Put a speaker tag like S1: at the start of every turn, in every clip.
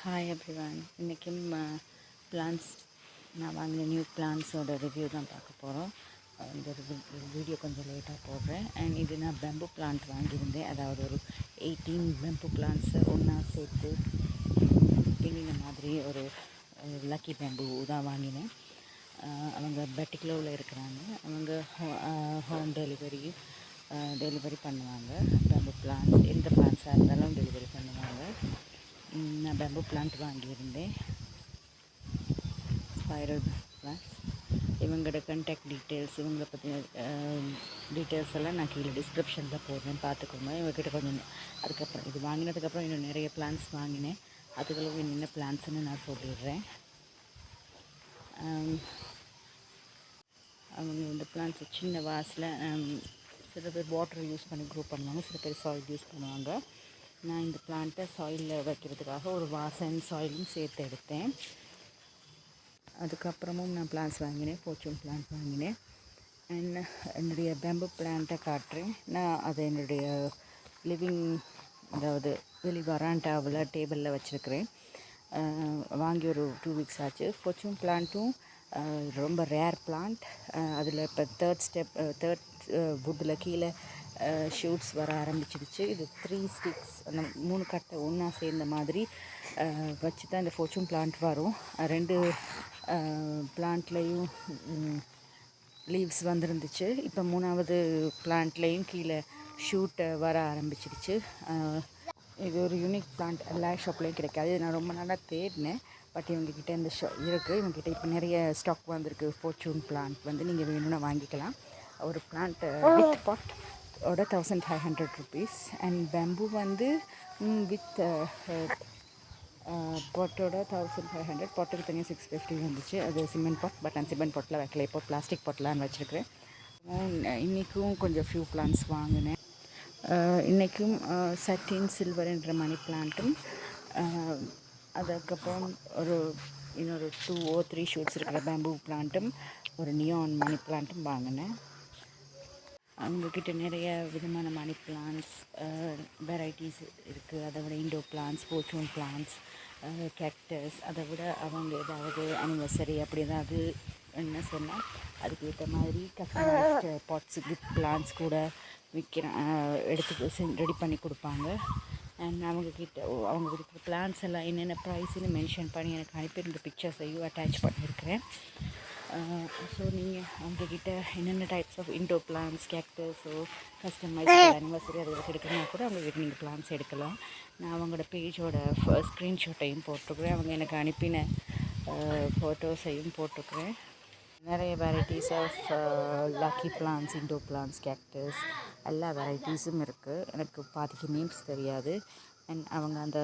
S1: Hi everyone. இன்றைக்கும் plans நான் வாங்கின நியூ பிளான்ஸோட ரிவ்யூ தான் பார்க்க போகிறோம். இந்த வீடியோ கொஞ்சம் லேட்டாக போடுறேன். அண்ட் இது நான் பெம்பு பிளான்ட் வாங்கியிருந்தேன். அதாவது ஒரு 18 பெம்பு பிளான்ட்ஸை ஒன்றா சேர்த்து பின்னின மாதிரி ஒரு லக்கி பெம்பு தான் வாங்கினேன். அவங்க பெட்டிக்லோவில் இருக்கிறாங்க. அவங்க ஹோம் டெலிவரி பண்ணுவாங்க. பெம்பு பிளான்ட்ஸ் எந்த பிளான்ஸாக இருந்தாலும் டெலிவரி பண்ணுவாங்க. நான் பெம்பு பிளான்ட் வாங்கியிருந்தேன், ஸ்பைரல் பிளான்ட்ஸ். இவங்களோட கான்டாக்ட் டீட்டெயில்ஸ், இவங்களை பற்றின டீட்டெயில்ஸ் எல்லாம் நான் கீழே டிஸ்கிரிப்ஷனில் போடுறேன், பார்த்துக்கோங்க. இவங்ககிட்ட கொஞ்சம் அதுக்கப்புறம் இது வாங்கினதுக்கப்புறம் இன்னும் நிறைய பிளான்ஸ் வாங்கினேன். அதுகளும் என்னென்ன பிளான்ஸ்ன்னு நான் சொல்லிடுறேன். அவங்க இந்த பிளான்ஸ் சின்ன வாஸில் சில பேர் வாட்டர் யூஸ் பண்ணி க்ரோ பண்ணுவாங்க, சில பேர் சாயில் யூஸ் பண்ணுவாங்க. நான் இந்த பிளான்ட்டை சாயிலில் வைக்கிறதுக்காக ஒரு வாசன் சாயிலும் சேர்த்து எடுத்தேன். அதுக்கப்புறமும் நான் பிளான்ஸ் வாங்கினேன், ஃபார்ச்சூன் பிளான்ட் வாங்கினேன். அண்ட் என்னுடைய பெம்பு பிளான்ட்டை காட்டுறேன். நான் அதை என்னுடைய லிவிங், அதாவது வெளி வராண்டாவில் டேபிளில் வச்சுருக்கிறேன். வாங்கி ஒரு 2 வீக்ஸ் ஆச்சு. ஃபார்ச்சூன் பிளான்ட்டும் ரொம்ப ரேர் பிளான்ட். அதில் இப்போ தேர்ட் வுட்டில் கீழே ஷூட்ஸ் வர ஆரம்பிச்சிடுச்சு. இது 3 ஸ்டிக்ஸ், அந்த 3 கட்டை ஒன்றா சேர்ந்த மாதிரி வச்சு தான் இந்த ஃபார்ச்சூன் பிளான்ட் வரும். 2 பிளான்ட்லேயும் லீவ்ஸ் வந்துருந்துச்சு. இப்போ 3வது பிளான்ட்லேயும் கீழே ஷூட்டை வர ஆரம்பிச்சிடுச்சு. இது ஒரு யூனிக் பிளான்ட், எல்லா ஷாப்லேயும் கிடைக்காது. நான் ரொம்ப நாளாக தேடினேன், பட் இவங்ககிட்ட இந்த இருக்குது. இவங்ககிட்ட இப்போ நிறைய ஸ்டாக் வந்திருக்கு. ஃபார்ச்சூன் பிளான்ட் வந்து நீங்கள் வேணும்னா வாங்கிக்கலாம். ஒரு பிளான்ட் வித் பாட்டோட 1500 rupees. அண்ட் பேம்பு வந்து வித் பாட்டோட 1500. பாட்டுக்கு தனியாக 650 வந்துச்சு. அது சிமெண்ட் பாட், பட் நான் சிமெண்ட் பாட்டில் வைக்கல, இப்போ பிளாஸ்டிக் பாட்டிலான்னு வச்சுருக்கிறேன். இன்றைக்கும் கொஞ்சம் ஃபியூ பிளான்ஸ் வாங்கினேன். இன்றைக்கும் சட்டின் சில்வர் என்ற மணி பிளான்ட்டும், அதுக்கப்புறம் இன்னொரு 2 or 3 ஷூட்ஸ் இருக்கிற பேம்பூ பிளான்ட்டும், ஒரு நியான் மணி பிளான்ட்டும் வாங்கினேன். அவங்கக்கிட்ட நிறைய விதமான மணி பிளான்ட்ஸ் வெரைட்டிஸ் இருக்குது. அதை விட Indo plants, fortune plants, cactus, அதை விட அவங்க ஏதாவது அனிவர்சரி அப்படி ஏதாவது என்ன சொன்னால் அதுக்கு ஏற்ற மாதிரி கஸ்டமைஸ்டு பாட்ஸ் வித் பிளான்ட்ஸ் கூட எடுத்து ரெடி பண்ணி கொடுப்பாங்க. அண்ட் அவங்க கொடுக்குற பிளான்ஸ் எல்லாம் என்னென்ன ப்ரைஸ்ன்னு மென்ஷன் பண்ணி எனக்கு அனுப்பியிருந்த பிக்சர்ஸையும் அட்டாச் பண்ணியிருக்கிறேன். ஸோ நீங்கள் அவங்கக்கிட்ட என்னென்ன டைப்ஸ் ஆஃப் இண்டோர் பிளான்ஸ், கேக்டஸோ கஸ்டமைஸ்டு அனிவர்சரி அதை எடுக்கணும்னா கூட அவங்கக்கிட்ட நீங்கள் பிளான்ஸ் எடுக்கலாம். நான் அவங்களோட பேஜோட ஸ்க்ரீன்ஷாட்டையும் போட்டிருக்கிறேன், அவங்க எனக்கு அனுப்பின ஃபோட்டோஸையும் போட்டிருக்கிறேன். நிறைய varieties of lucky plants, indoor plants, cactus எல்லா வெரைட்டிஸும் இருக்குது. எனக்கு பாதிக்கு நேம்ஸ் தெரியாது. அண்ட் அவங்க அந்த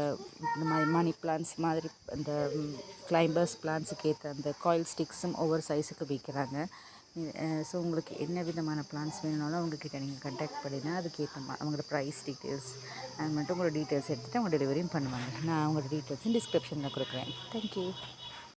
S1: மாதிரி மணி பிளான்ஸ் மாதிரி அந்த கிளைம்பர்ஸ் பிளான்ஸுக்கு ஏற்ற அந்த காயில் ஸ்டிக்ஸும் ஒவ்வொரு சைஸுக்கு விற்கிறாங்க. ஸோ உங்களுக்கு என்ன விதமான பிளான்ஸ் வேணுனாலும் அவங்கக்கிட்ட நீங்கள் கான்டாக்ட் பண்ணினா அதுக்கேற்ற அவங்களோட ப்ரைஸ் டீட்டெயில்ஸ் அது மட்டும் உங்களோட டீட்டெயில்ஸ் எடுத்துகிட்டு அவங்க டெலிவரியும் பண்ணுவாங்க. நான் அவங்களோட டீட்டெயில்ஸும் டிஸ்கிரிப்ஷனில் கொடுக்குறேன். தேங்க்யூ.